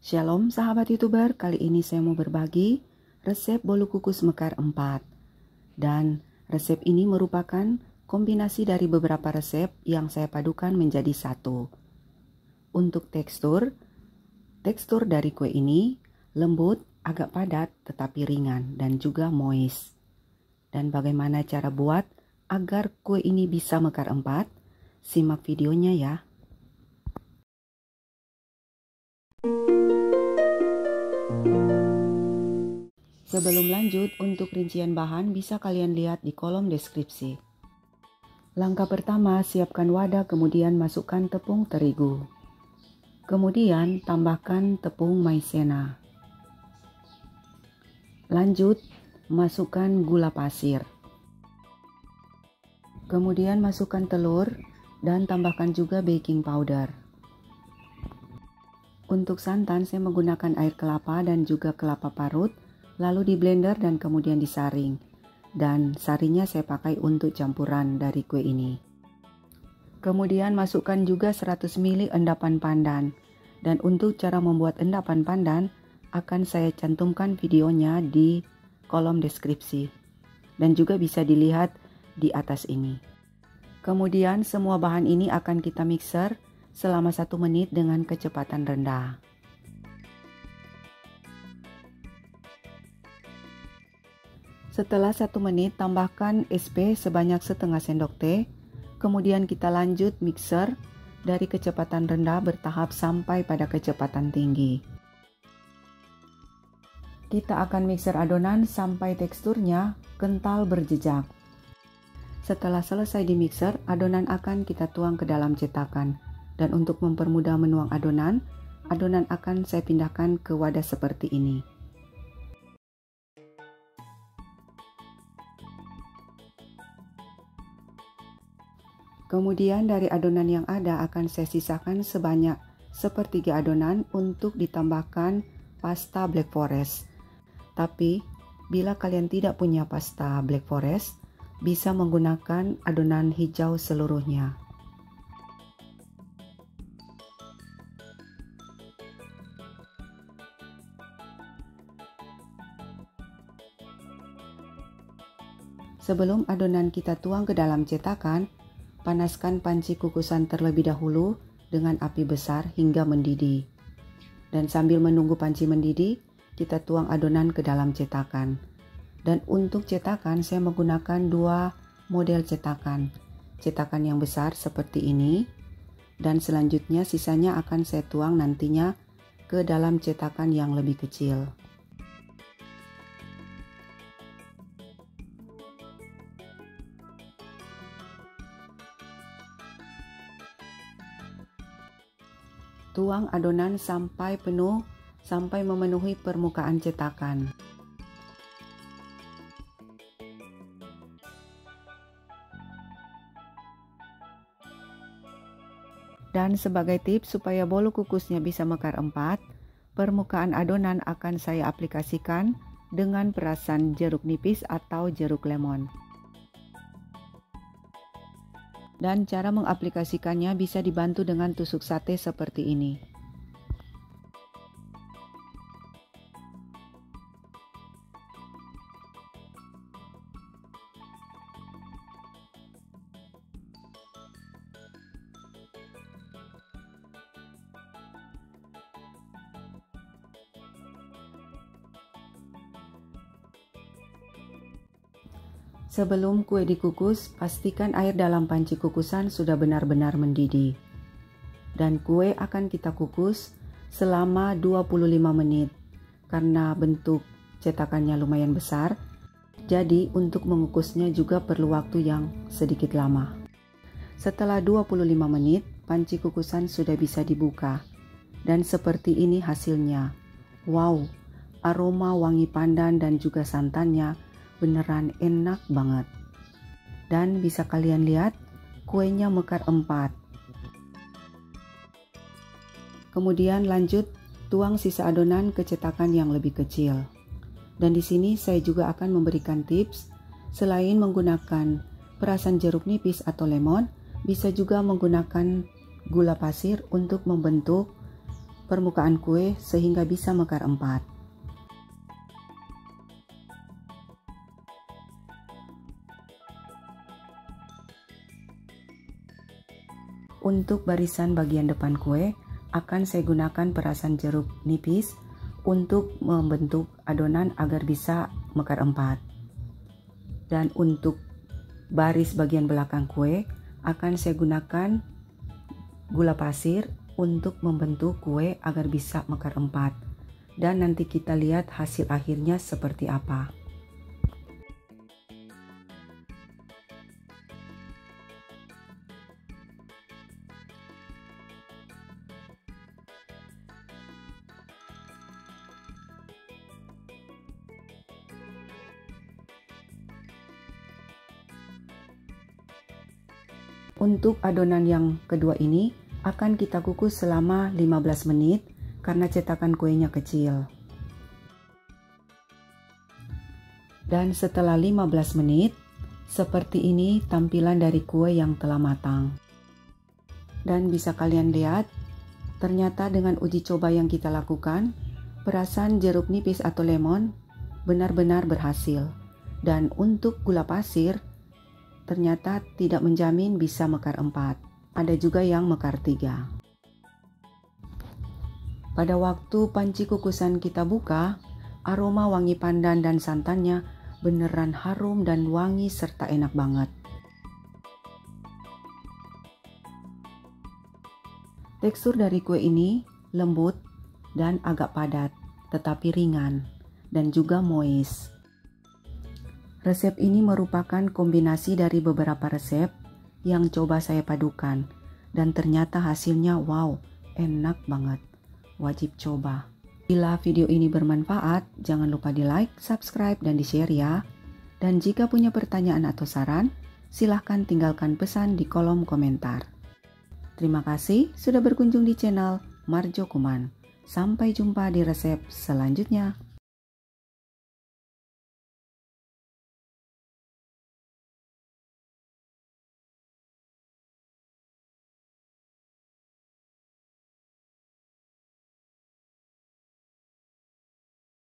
Shalom sahabat YouTuber, kali ini saya mau berbagi resep bolu kukus mekar 4. Dan resep ini merupakan kombinasi dari beberapa resep yang saya padukan menjadi satu. Untuk tekstur dari kue ini lembut, agak padat tetapi ringan dan juga moist. Dan bagaimana cara buat agar kue ini bisa mekar 4? Simak videonya ya. Sebelum lanjut, untuk rincian bahan bisa kalian lihat di kolom deskripsi. Langkah pertama, siapkan wadah, kemudian masukkan tepung terigu. Kemudian tambahkan tepung maizena. Lanjut, masukkan gula pasir. Kemudian masukkan telur dan tambahkan juga baking powder. Untuk santan saya menggunakan air kelapa dan juga kelapa parut. Lalu di blender dan kemudian disaring, dan sarinya saya pakai untuk campuran dari kue ini. Kemudian masukkan juga 100 ml endapan pandan, dan untuk cara membuat endapan pandan akan saya cantumkan videonya di kolom deskripsi dan juga bisa dilihat di atas ini. Kemudian semua bahan ini akan kita mixer selama 1 menit dengan kecepatan rendah. Setelah 1 menit, tambahkan SP sebanyak setengah sendok teh. Kemudian kita lanjut mixer dari kecepatan rendah bertahap sampai pada kecepatan tinggi. Kita akan mixer adonan sampai teksturnya kental berjejak. Setelah selesai di mixer, adonan akan kita tuang ke dalam cetakan. Dan untuk mempermudah menuang adonan akan saya pindahkan ke wadah seperti ini. Kemudian dari adonan yang ada akan saya sisakan sebanyak sepertiga adonan untuk ditambahkan pasta black forest. Tapi bila kalian tidak punya pasta black forest, bisa menggunakan adonan hijau seluruhnya. Sebelum adonan kita tuang ke dalam cetakan, panaskan panci kukusan terlebih dahulu dengan api besar hingga mendidih. Dan sambil menunggu panci mendidih, kita tuang adonan ke dalam cetakan. Dan untuk cetakan saya menggunakan 2 model cetakan. Cetakan yang besar seperti ini, dan selanjutnya sisanya akan saya tuang nantinya ke dalam cetakan yang lebih kecil. Tuang adonan sampai penuh, sampai memenuhi permukaan cetakan. Dan sebagai tips supaya bolu kukusnya bisa mekar 4, permukaan adonan akan saya aplikasikan dengan perasan jeruk nipis atau jeruk lemon. Dan cara mengaplikasikannya bisa dibantu dengan tusuk sate seperti ini. Sebelum kue dikukus, pastikan air dalam panci kukusan sudah benar-benar mendidih. Dan kue akan kita kukus selama 25 menit. Karena bentuk cetakannya lumayan besar, jadi untuk mengukusnya juga perlu waktu yang sedikit lama. Setelah 25 menit, panci kukusan sudah bisa dibuka. Dan seperti ini hasilnya. Wow, aroma wangi pandan dan juga santannya beneran enak banget. Dan bisa kalian lihat kuenya mekar 4. Kemudian lanjut tuang sisa adonan ke cetakan yang lebih kecil. Dan di sini saya juga akan memberikan tips, selain menggunakan perasan jeruk nipis atau lemon, bisa juga menggunakan gula pasir untuk membentuk permukaan kue sehingga bisa mekar 4. Untuk barisan bagian depan kue akan saya gunakan perasan jeruk nipis untuk membentuk adonan agar bisa mekar 4. Dan untuk baris bagian belakang kue akan saya gunakan gula pasir untuk membentuk kue agar bisa mekar 4. Dan nanti kita lihat hasil akhirnya seperti apa. Untuk adonan yang kedua ini akan kita kukus selama 15 menit karena cetakan kuenya kecil. Dan setelah 15 menit, seperti ini tampilan dari kue yang telah matang. Dan bisa kalian lihat, ternyata dengan uji coba yang kita lakukan, perasan jeruk nipis atau lemon benar-benar berhasil. Dan untuk gula pasir, ternyata tidak menjamin bisa mekar 4. Ada juga yang mekar 3. Pada waktu panci kukusan kita buka, aroma wangi pandan dan santannya beneran harum dan wangi serta enak banget. Tekstur dari kue ini lembut dan agak padat, tetapi ringan dan juga moist. Resep ini merupakan kombinasi dari beberapa resep yang coba saya padukan dan ternyata hasilnya wow, enak banget. Wajib coba. Bila video ini bermanfaat, jangan lupa di like, subscribe, dan di share ya. Dan jika punya pertanyaan atau saran, silahkan tinggalkan pesan di kolom komentar. Terima kasih sudah berkunjung di channel Marjo Kuman. Sampai jumpa di resep selanjutnya.